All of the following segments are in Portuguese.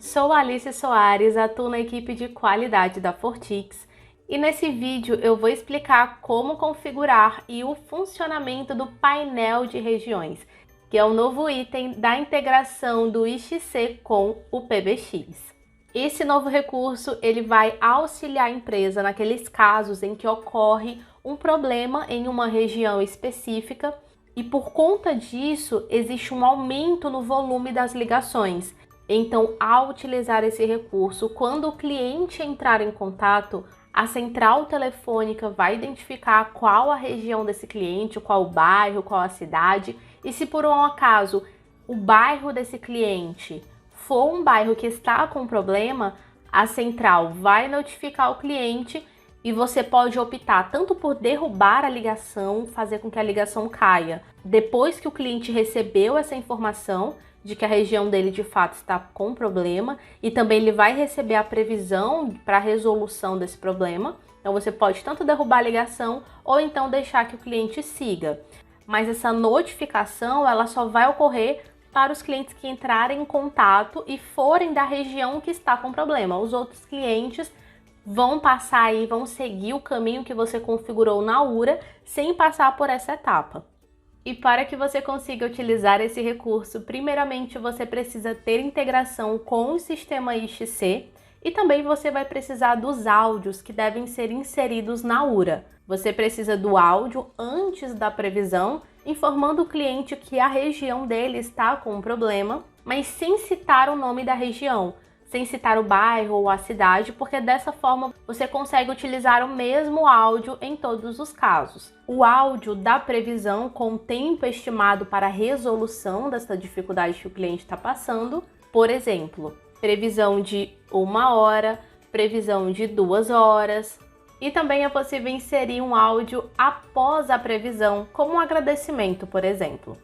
Sou Alice Soares, atuo na equipe de qualidade da Fortix e nesse vídeo eu vou explicar como configurar e o funcionamento do painel de regiões, que é o novo item da integração do IXC com o PBX. Esse novo recurso ele vai auxiliar a empresa naqueles casos em que ocorre um problema em uma região específica e por conta disso existe um aumento no volume das ligações. Então, ao utilizar esse recurso, quando o cliente entrar em contato, a central telefônica vai identificar qual a região desse cliente, qual o bairro, qual a cidade, e se por um acaso o bairro desse cliente for um bairro que está com problema, a central vai notificar o cliente e você pode optar tanto por derrubar a ligação, fazer com que a ligação caia, depois que o cliente recebeu essa informação de que a região dele de fato está com problema, e também ele vai receber a previsão para a resolução desse problema. Então você pode tanto derrubar a ligação ou então deixar que o cliente siga. Mas essa notificação ela só vai ocorrer para os clientes que entrarem em contato e forem da região que está com problema. Os outros clientes vão passar aí, vão seguir o caminho que você configurou na URA sem passar por essa etapa. E para que você consiga utilizar esse recurso, primeiramente você precisa ter integração com o sistema IXC e também você vai precisar dos áudios que devem ser inseridos na URA. Você precisa do áudio antes da previsão, informando o cliente que a região dele está com um problema, mas sem citar o nome da região, sem citar o bairro ou a cidade, porque dessa forma você consegue utilizar o mesmo áudio em todos os casos. O áudio da previsão com tempo estimado para a resolução dessa dificuldade que o cliente está passando, por exemplo, previsão de 1 hora, previsão de 2 horas, e também é possível inserir um áudio após a previsão, como um agradecimento, por exemplo.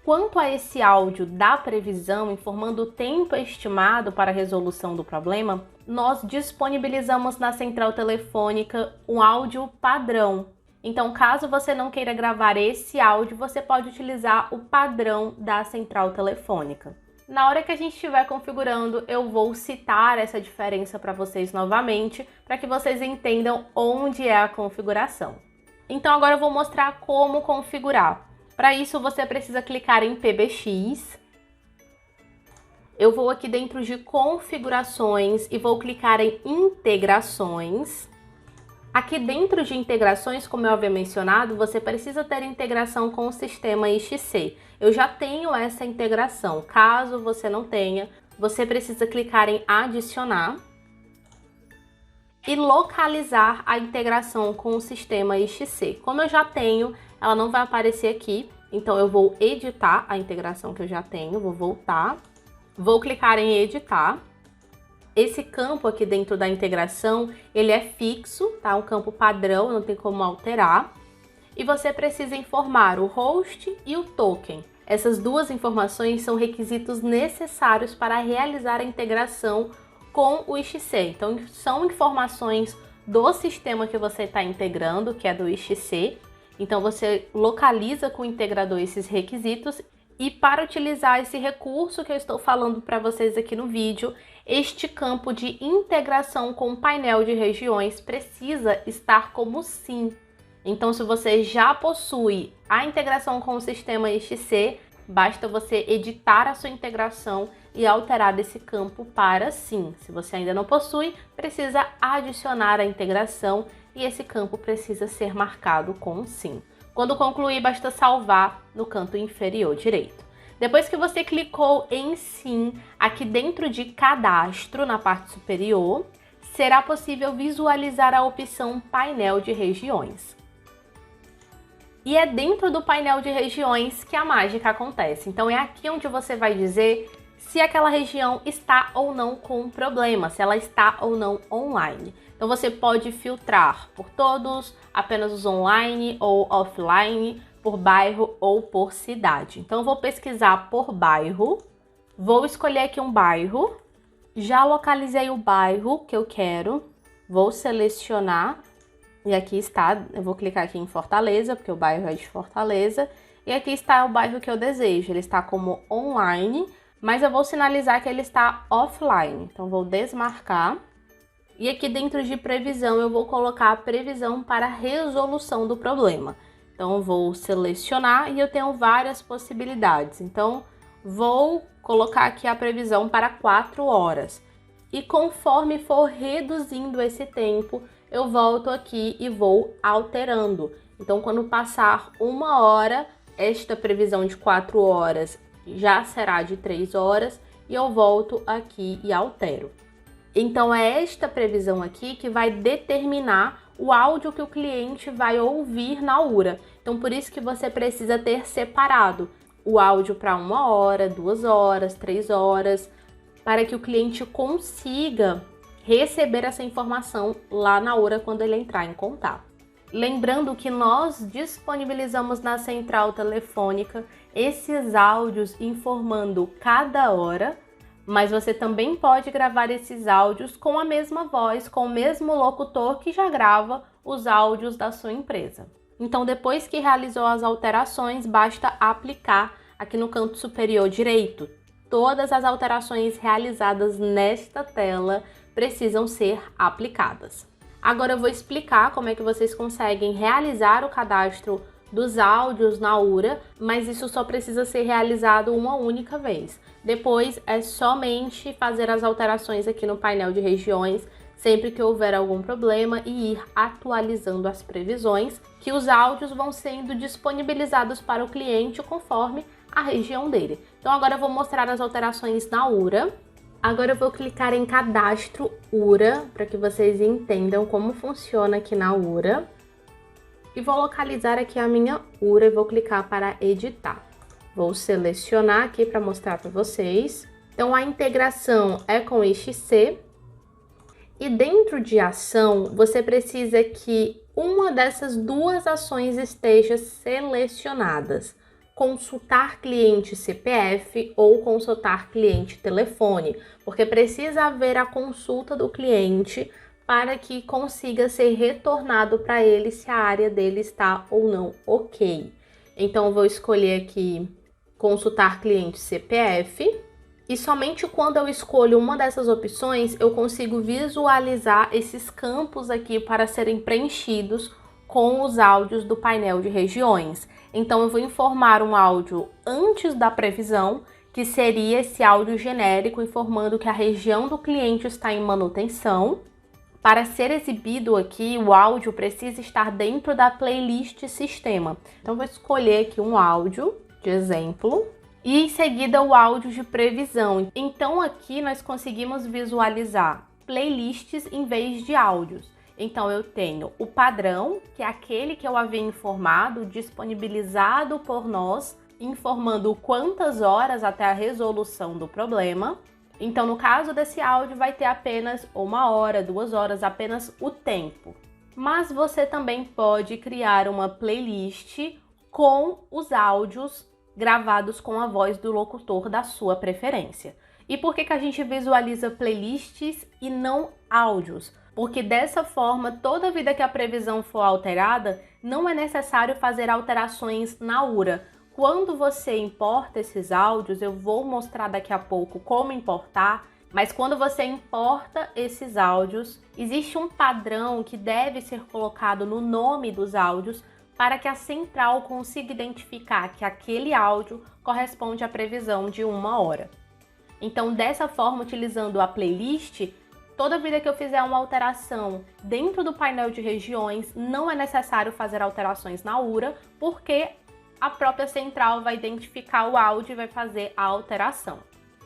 Quanto a esse áudio da previsão, informando o tempo estimado para a resolução do problema, nós disponibilizamos na central telefônica um áudio padrão. Então, caso você não queira gravar esse áudio, você pode utilizar o padrão da central telefônica. Na hora que a gente estiver configurando, eu vou citar essa diferença para vocês novamente, para que vocês entendam onde é a configuração. Então, agora eu vou mostrar como configurar. Para isso, você precisa clicar em PBX. Eu vou aqui dentro de configurações e vou clicar em integrações. Aqui dentro de integrações, como eu havia mencionado, você precisa ter integração com o sistema IXC. Eu já tenho essa integração. Caso você não tenha, você precisa clicar em adicionar e localizar a integração com o sistema IXC. Como eu já tenho, ela não vai aparecer aqui, então eu vou editar a integração que eu já tenho, vou voltar, vou clicar em editar. Esse campo aqui dentro da integração, ele é fixo, tá? Um campo padrão, não tem como alterar. E você precisa informar o host e o token. Essas duas informações são requisitos necessários para realizar a integração com o IXC. Então, são informações do sistema que você está integrando, que é do IXC. Então, você localiza com o integrador esses requisitos. E para utilizar esse recurso que eu estou falando para vocês aqui no vídeo, este campo de integração com o painel de regiões precisa estar como sim. Então, se você já possui a integração com o sistema IXC, basta você editar a sua integração e alterar esse campo para sim. Se você ainda não possui, precisa adicionar a integração e esse campo precisa ser marcado com sim. Quando concluir, basta salvar no canto inferior direito. Depois que você clicou em sim, aqui dentro de cadastro, na parte superior, será possível visualizar a opção painel de regiões. E é dentro do painel de regiões que a mágica acontece. Então é aqui onde você vai dizer se aquela região está ou não com problema, se ela está ou não online. Então você pode filtrar por todos, apenas os online ou offline, por bairro ou por cidade. Então eu vou pesquisar por bairro, vou escolher aqui um bairro, já localizei o bairro que eu quero, vou selecionar e aqui está, eu vou clicar aqui em Fortaleza, porque o bairro é de Fortaleza, e aqui está o bairro que eu desejo, ele está como online, mas eu vou sinalizar que ele está offline. Então, vou desmarcar. E aqui dentro de previsão, eu vou colocar a previsão para resolução do problema. Então, eu vou selecionar e eu tenho várias possibilidades. Então, vou colocar aqui a previsão para 4 horas. E conforme for reduzindo esse tempo, eu volto aqui e vou alterando. Então, quando passar 1 hora, esta previsão de 4 horas já será de 3 horas e eu volto aqui e altero. Então, é esta previsão aqui que vai determinar o áudio que o cliente vai ouvir na URA. Então, por isso que você precisa ter separado o áudio para 1 hora, 2 horas, 3 horas, para que o cliente consiga receber essa informação lá na URA quando ele entrar em contato. Lembrando que nós disponibilizamos na central telefônica esses áudios informando cada hora, mas você também pode gravar esses áudios com a mesma voz, com o mesmo locutor que já grava os áudios da sua empresa. Então, depois que realizou as alterações, basta aplicar aqui no canto superior direito. Todas as alterações realizadas nesta tela precisam ser aplicadas. Agora eu vou explicar como é que vocês conseguem realizar o cadastro dos áudios na URA, mas isso só precisa ser realizado uma única vez. Depois é somente fazer as alterações aqui no painel de regiões, sempre que houver algum problema, e ir atualizando as previsões, que os áudios vão sendo disponibilizados para o cliente conforme a região dele. Então agora eu vou mostrar as alterações na URA. Agora eu vou clicar em Cadastro URA, para que vocês entendam como funciona aqui na URA. E vou localizar aqui a minha URA e vou clicar para editar. Vou selecionar aqui para mostrar para vocês. Então a integração é com este C. E dentro de ação, você precisa que uma dessas duas ações esteja selecionadas. Consultar cliente CPF ou consultar cliente telefone, porque precisa haver a consulta do cliente para que consiga ser retornado para ele se a área dele está ou não ok. Então, eu vou escolher aqui consultar cliente CPF e somente quando eu escolho uma dessas opções, eu consigo visualizar esses campos aqui para serem preenchidos com os áudios do painel de regiões. Então, eu vou informar um áudio antes da previsão, que seria esse áudio genérico informando que a região do cliente está em manutenção. Para ser exibido aqui, o áudio precisa estar dentro da playlist sistema. Então, eu vou escolher aqui um áudio de exemplo e em seguida o áudio de previsão. Então, aqui nós conseguimos visualizar playlists em vez de áudios. Então, eu tenho o padrão, que é aquele que eu havia informado, disponibilizado por nós, informando quantas horas até a resolução do problema. Então, no caso desse áudio, vai ter apenas 1 hora, 2 horas, apenas o tempo. Mas você também pode criar uma playlist com os áudios gravados com a voz do locutor da sua preferência. E por que a gente visualiza playlists e não áudios? Porque dessa forma, toda vida que a previsão for alterada, não é necessário fazer alterações na URA. Quando você importa esses áudios, eu vou mostrar daqui a pouco como importar, mas quando você importa esses áudios, existe um padrão que deve ser colocado no nome dos áudios para que a central consiga identificar que aquele áudio corresponde à previsão de 1 hora. Então, dessa forma, utilizando a playlist, toda vida que eu fizer uma alteração dentro do painel de regiões, não é necessário fazer alterações na URA, porque a própria central vai identificar o áudio e vai fazer a alteração.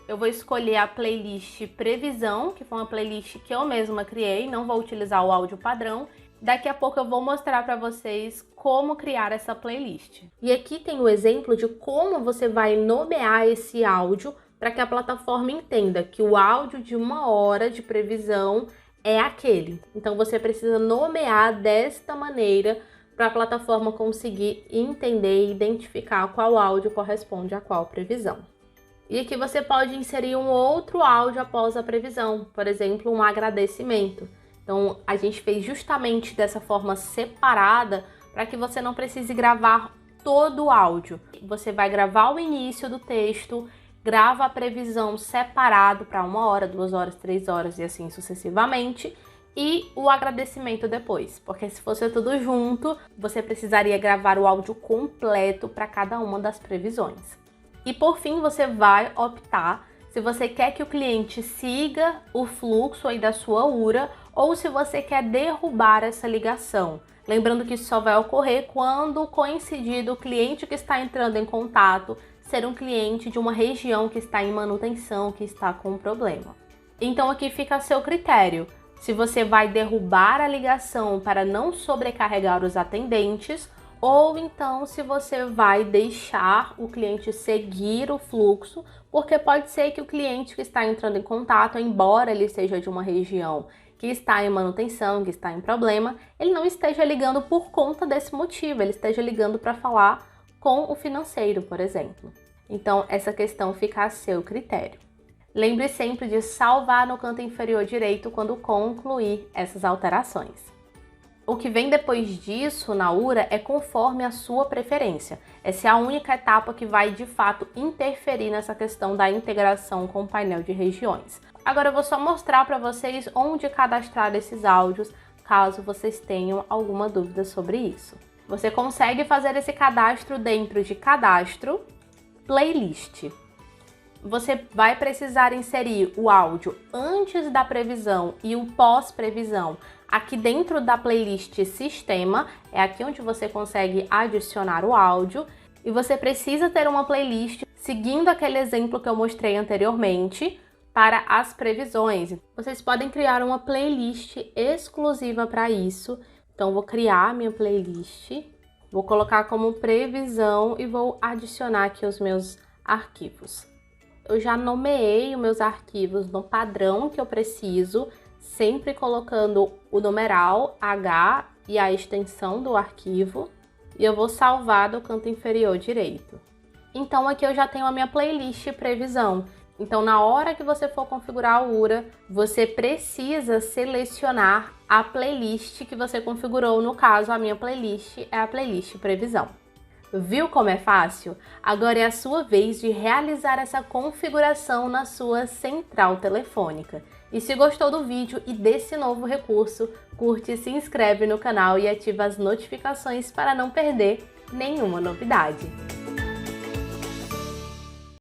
Eu vou escolher a playlist Previsão, que foi uma playlist que eu mesma criei, não vou utilizar o áudio padrão. Daqui a pouco eu vou mostrar para vocês como criar essa playlist. E aqui tem o exemplo de como você vai nomear esse áudio para que a plataforma entenda que o áudio de 1 hora de previsão é aquele. Então você precisa nomear desta maneira para a plataforma conseguir entender e identificar qual áudio corresponde a qual previsão. E aqui você pode inserir um outro áudio após a previsão, por exemplo, um agradecimento. Então a gente fez justamente dessa forma separada para que você não precise gravar todo o áudio. Você vai gravar o início do texto grava a previsão separado para 1 hora, 2 horas, 3 horas e assim sucessivamente, e o agradecimento depois, porque se fosse tudo junto, você precisaria gravar o áudio completo para cada uma das previsões. E por fim, você vai optar se você quer que o cliente siga o fluxo aí da sua URA ou se você quer derrubar essa ligação. Lembrando que isso só vai ocorrer quando coincidir do cliente que está entrando em contato ser um cliente de uma região que está em manutenção, que está com problema. Então aqui fica a seu critério. Se você vai derrubar a ligação para não sobrecarregar os atendentes, ou então se você vai deixar o cliente seguir o fluxo, porque pode ser que o cliente que está entrando em contato, embora ele seja de uma região que está em manutenção, que está em problema, ele não esteja ligando por conta desse motivo, ele esteja ligando para falar com o financeiro, por exemplo. Então, essa questão fica a seu critério. Lembre sempre de salvar no canto inferior direito quando concluir essas alterações. O que vem depois disso na URA é conforme a sua preferência. Essa é a única etapa que vai, de fato, interferir nessa questão da integração com o painel de regiões. Agora eu vou só mostrar para vocês onde cadastrar esses áudios, caso vocês tenham alguma dúvida sobre isso. Você consegue fazer esse cadastro dentro de Cadastro, Playlist. Você vai precisar inserir o áudio antes da previsão e o pós-previsão aqui dentro da playlist Sistema, é aqui onde você consegue adicionar o áudio, e você precisa ter uma playlist seguindo aquele exemplo que eu mostrei anteriormente para as previsões. Vocês podem criar uma playlist exclusiva para isso. Então, vou criar minha playlist, vou colocar como previsão e vou adicionar aqui os meus arquivos. Eu já nomeei os meus arquivos no padrão que eu preciso, sempre colocando o numeral H e a extensão do arquivo, e eu vou salvar do canto inferior direito. Então aqui eu já tenho a minha playlist previsão. Então, na hora que você for configurar a URA, você precisa selecionar a playlist que você configurou. No caso, a minha playlist é a playlist previsão. Viu como é fácil? Agora é a sua vez de realizar essa configuração na sua central telefônica. E se gostou do vídeo e desse novo recurso, curte, se inscreve no canal e ativa as notificações para não perder nenhuma novidade.